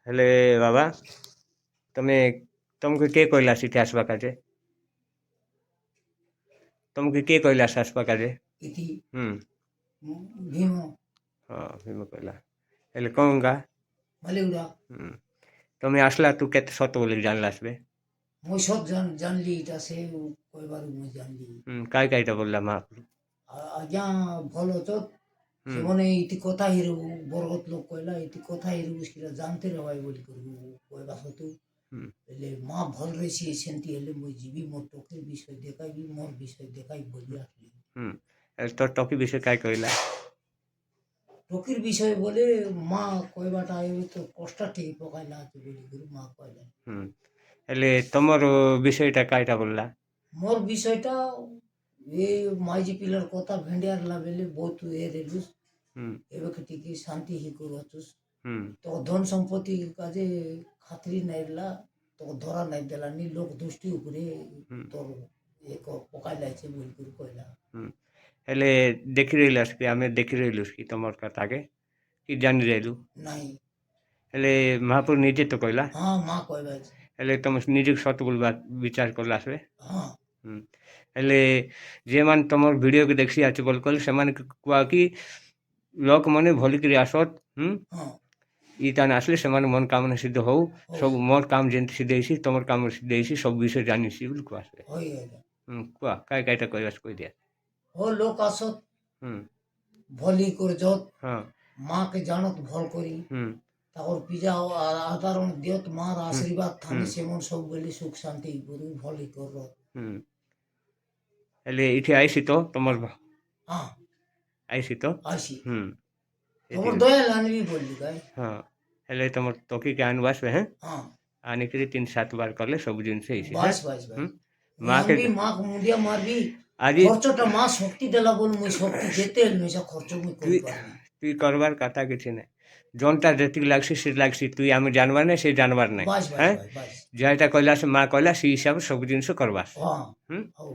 ହେଲେ ବାବା ତମକୁ କିଏ କହିଲା ସେଠି ଆସିବା କାଜେ? ତମକୁ କିଏ କହିଲା ଆସିବା କାଜେ? ଏଠି ହୁଁ ଭୀମ ହଁ ଭୀମ କହିଲା। ହେଲେ କ'ଣ ଗା ବାଲିଗୁଡ଼ା ହୁଁ ତମେ ଆସିଲା ତୁ କେତେ ସତ ବୋଲି ଜାଣିଲା ଆସିବେ? ମୁଇଁ ସତ ଜାଣିଲି ଏଇଟା ସେ କହିବାରୁ ମୁଇଁ ଜାଣିଲି। କାଇଟା ବୋଲିଲା ମା? ଆଜ୍ଞା ଭଲ ଅଛ ହୁଁ ସେମାନେ ଏଇଠି କଥା ହେଇରବୁ ବରଗତ ଲୋକ କହିଲା ଏଇଠି କଥା ହେଇରବୁ ସେଟା ଜାଣତେ ରବାଇ ବୋଲି କରିବୁ କହିବା ସତୁ ହୁଁ ହେଲେ ମା ଭଲ ରହିଛି ସେମିତି ହେଲେ ମୁଇଁ ଯିବି ମୋର ଟୋକିର ବିଷୟ ଦେଖାଇବି ମୋର ବିଷୟ ଦେଖାଇବି ବୋଲି ଆସିଲି। ହେଲେ ତୋର ଟକି ବିଷୟ କାଇ କହିଲା? ଟୋକିର ବିଷୟ ବୋଲେ ମା କହିବାଟା ଏବେ ତ କଷ୍ଟ ଟିକେ ପକାଇଲା ବୋଲି କରି ମା କହିଲା। ହେଲେ ତମର ବିଷୟଟା କାଇଟା ବୋଲିଲା? ମୋର ବିଷୟଟା ଏ ମାଇଜି ପିଲାର କଥା ଭେଣ୍ଡିଆରଲା ବେଲେ ବହୁତ ଏ ରେଲୁ ଏବେ ଟିକେ ଶାନ୍ତି ହେଇ କରୁଅଛୁସ୍ ତ ଧନ ସମ୍ପତ୍ତି କାଜେ ଖାତିରି ନାଇଲା ତ ଧରା ନାଇଁ ଦେଲାନି ଲୋକ ଦୃଷ୍ଟି ଉପରେ ତୋର ଏକ ପକାଇ ଲାଇছে ବୋଲି କରି କହିଲା। ହେଲେ ଦେଖି ରହିଲା କି ଆମେ ଦେଖି ରହିଲୁ କି ତମର କଥାକେ କି ଜାଣି ରହିଲୁ? ନାଇଁ ହେଲେ ମହାପୁର ନିଜେ ତ କହିଲା। ହଁ ମା କହିବା ହେଲେ ତମେ ନିଜକୁ ସତ ବୋଲବା ବିଚାର କଲା ଆସିବେ? ହଁ ହେଲେ ଯେମାନେ ତମର ଭିଡ଼ିଓକେ ଦେଖି ଆଛୁ ବୋଲି କହିଲେ ସେମାନେ କୁହ କି ଲୋକମାନେ ଭଲିକିରି ଆସତ୍ ହଁ ଇ ତାନେ ଆସିଲେ ସେମାନେ ମନ କାମନା ସିଦ୍ଧ ହଉ ସବୁ ମୋର କାମ ଯେମିତି ସିଦ୍ଧ ହେଇଛି ତମର କାମ ସିଦ୍ଧ ହେଇଛି ସବୁ ବିଷୟ ଜାଣିଛି ବୋଲି କୁହ ଆସିବେ। ହଇ ଆଜ୍ଞା କୁହ କାଇଟା କହିବା କହିଦିଆ। ଓ ଲୋକ ଆସତ୍ ହୁଁ ଭଲି କରଜତ୍ ହଁ মা কে জানত ভাল করি তারপর পিজা আদারণ দিয়ত মার আশীর্বাদ থানি সেমন ସବୁବେଳେ সুখ শান্তি করি ভলি কর। ହେଲେ ଏଇଠି ଆଇସି ତ ତମର ହଁ ଆଇସି ତ আসি ଏଠି তোমার দয়াল আনবি বললি গাই ହଁ ହେଲେ ତମର ଟକିକେ ଆଣିବୁ ଆସିବେ ହେଁ হ্যাঁ ଆଣିକିରି 3-7 বার କଲେ ସବୁ ଜିନିଷ ହେଇଛି বাস বাস বাস ମାକେ আনবি মা মুন্ডিয়া মারবি ଆଜି খরচটা মা শক্তি দেলা বল মুই শক্তি যেতে হেল মিশা খরচ মুই তুই করি পারবি তুই করবার কথা କିଛି ନାହିଁ ଯୋনଟା ଯେତିକି ଲାଗ୍ସି ସେ ଲାଗ୍ସି ତୁଇ ଆମେ ଜାଣିବାର ନାହିଁ ସେ ଜାଣିବାର ନାହିଁ বাস বাস ହେଁ বাস বাস ଯେଟା କହିଲା ସେ ମା କହିଲା ସେ ହିସାବରେ ସବୁ ଜିନିଷ କରବା। হ্যাঁ হଉ